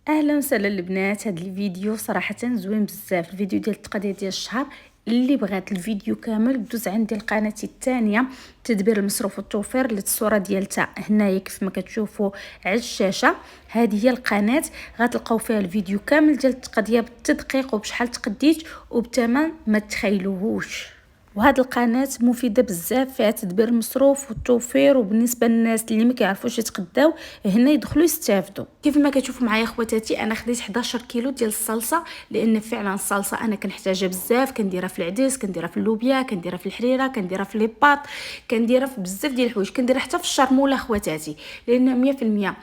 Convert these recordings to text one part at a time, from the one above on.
اهلا وسهلا البنات. هذا الفيديو صراحه زوين بزاف. الفيديو ديال التقضيه ديال الشهر. اللي بغات الفيديو كامل دوز عندي القناه الثانيه تدبير المصروف والتوفير اللي الصوره ديالتها هنايا كيف ما كتشوفوا على الشاشه. هذه هي القناه، غتلقاو فيها الفيديو كامل ديال التقضيه بالتدقيق وبشحال تقديت وبثمن ما تخيلوهوش. وهاد القناه مفيده بزاف، فيها تدبير المصروف والتوفير، وبالنسبه للناس اللي ما كيعرفوش يتقداو هنا يدخلوا يستافدوا. كيف ما كتشوفوا معايا خواتاتي، انا خديت 11 كيلو ديال الصلصه، لان فعلا الصلصه انا كنحتاجها بزاف. كنديرها في العدس، كنديرها في اللوبيا، كنديرها في الحريره، كنديرها في لي باط، كنديرها في بزاف ديال الحوايج، كنديرها حتى في الشرموله خواتاتي، لان 100%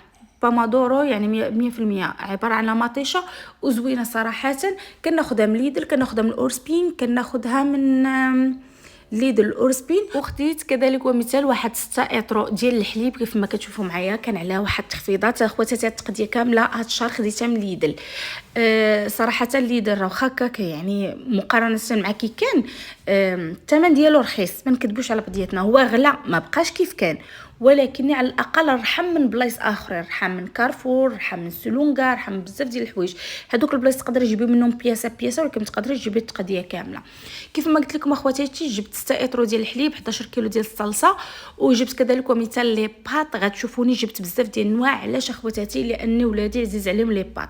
بامادورو، يعني 100% عباره على مطيشه وزوينه صراحه. كناخذها من ليدل، كناخذها من اورسبين، كناخذها من ليدل الاورسبين. وخديت كذلك ومثال واحد 6 اطرو ديال الحليب كيف ما كتشوفوا معايا، كان عليها واحد التخفيضات اخواتاتي. التقديه كامله هاد الشهر خديتها من ليدل. صراحه ليدل راه هكاك، يعني مقارنه مع كي كان الثمن ديالو رخيص، ما نكذبوش على قضيتنا، هو غلا ما بقاش كيف كان، ولكن على الاقل رحم من بلايص اخرين، رحم من كارفور، رحم من سلونغا، رحم من بزاف ديال الحوايج. هذوك البلايص تقدر تجيبي منهم بياسه، ولكن تقدري تجيبي التقديه كامله. كيف ما قلت لكم اخواتاتي، جبت 6 اطرو ديال الحليب، 11 كيلو ديال الصلصه، وجبت كذلك ومثال لي باط. غتشوفوني جبت بزاف ديال الانواع. علاش اخواتاتي؟ لان ولادي عزيز عليهم لي باط،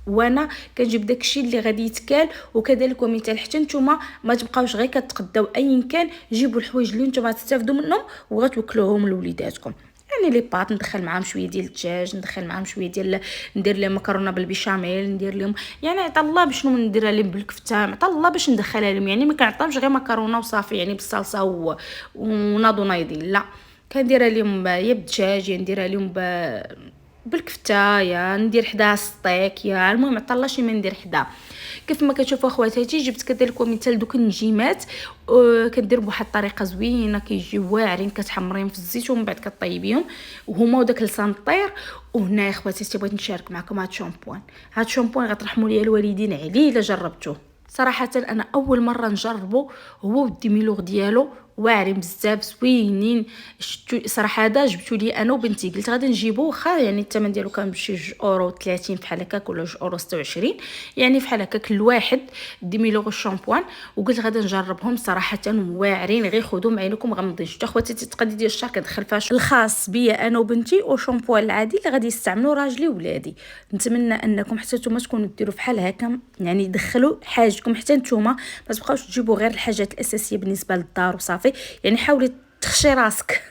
وانا كنجيب داكشي اللي غادي يتكال. وكذلك ومثال حتى نتوما ما تبقاوش غير كتقداو ايا كان، جيبوا الحوايج اللي نتوما تستافدوا منهم وغتوكلوهم لوليداتكم. يعني لي باط ندخل معاهم شويه ديال الدجاج، ندخل معاهم شويه ديال، ندير لهم مكرونه بالبيشاميل، ندير لهم يعني عطا الله بشنو نديرها لهم بالكفته، عطا الله باش ندخلها لهم. يعني ما كنعطيهمش غير مكرونه وصافي، يعني بالصلصه وناضو نايضين، لا، كنديرها لهم يا بالدجاج، يا نديرها لهم بالكفته، يا ندير حداها ستيك، يا المهم عطا الله شي ما ندير حداه. كيف ما كتشوفوا اخواتاتي، جبت كذلك ومثال دوك النجيمات، كندير بواحد الطريقه زوينه، كيجيو واعرين، كتحمريهم في الزيت ومن بعد كطيبيهم وهما وداك لسان الطير. وهنا اخواتاتي بغيت نشارك معكم هاد الشامبوان. هاد الشامبوان غترحموا ليا الوالدين عليه الا جربتوه. صراحه انا اول مره نجربه، هو والديميلوغ ديالو واعرين بزاف زوينين. صراحه هذا جبتو لي انا وبنتي، قلت غادي نجيبو، واخا يعني الثمن ديالو كان بشي 2 اورو 30 بحال هكاك، ولا 2 اورو 26، يعني بحال هكاك الواحد ديميلوغ الشامبوان. وقلت غادي نجربهم، صراحه واعرين، غير خذوهم عينكم غمضين. شفتوا اخواتي التقديه ديال الشهر كندخل فيها الخاص بيا انا وبنتي، وشامبوان العادي اللي غادي يستعملوا راجلي وولادي. نتمنى انكم حتى نتوما تكونوا ديروا بحال هكا، يعني دخلوا حاجتكم حتى نتوما، ما تبقاوش تجيبوا غير الحاجات الاساسيه بالنسبه للدار وصافي. يعني حاولي تخشي راسك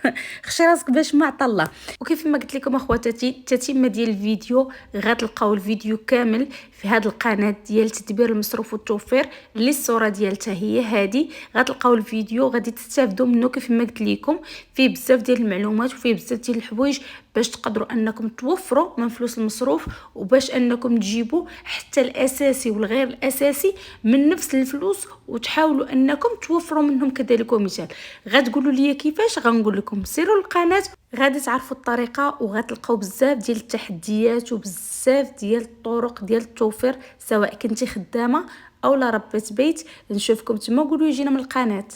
خشي راسك باش ما عطا الله. وكيف ما قلت لكم اخواتاتي، التتمه ديال الفيديو غتلقاو الفيديو كامل في هذه القناه ديال تدبير المصروف والتوفير، اللي الصوره ديالتها هي هذه. غتلقاو الفيديو غادي تستافدوا منه. كيف ما قلت لكم فيه بزاف ديال المعلومات وفيه بزاف ديال الحوايج باش تقدروا انكم توفروا من فلوس المصروف، وباش انكم تجيبوا حتى الاساسي والغير الاساسي من نفس الفلوس، وتحاولوا انكم توفروا منهم كذلك ومثال. غتقولوا لي كيفاش؟ غنقول لكم سيروا القناه، غادي تعرفوا الطريقه، وغتلقاو بزاف ديال التحديات وبزاف ديال الطرق ديال التوفير، سواء كنتي خدامه او لا ربة بيت. نشوفكم تما، قولوا يجينا من القناه.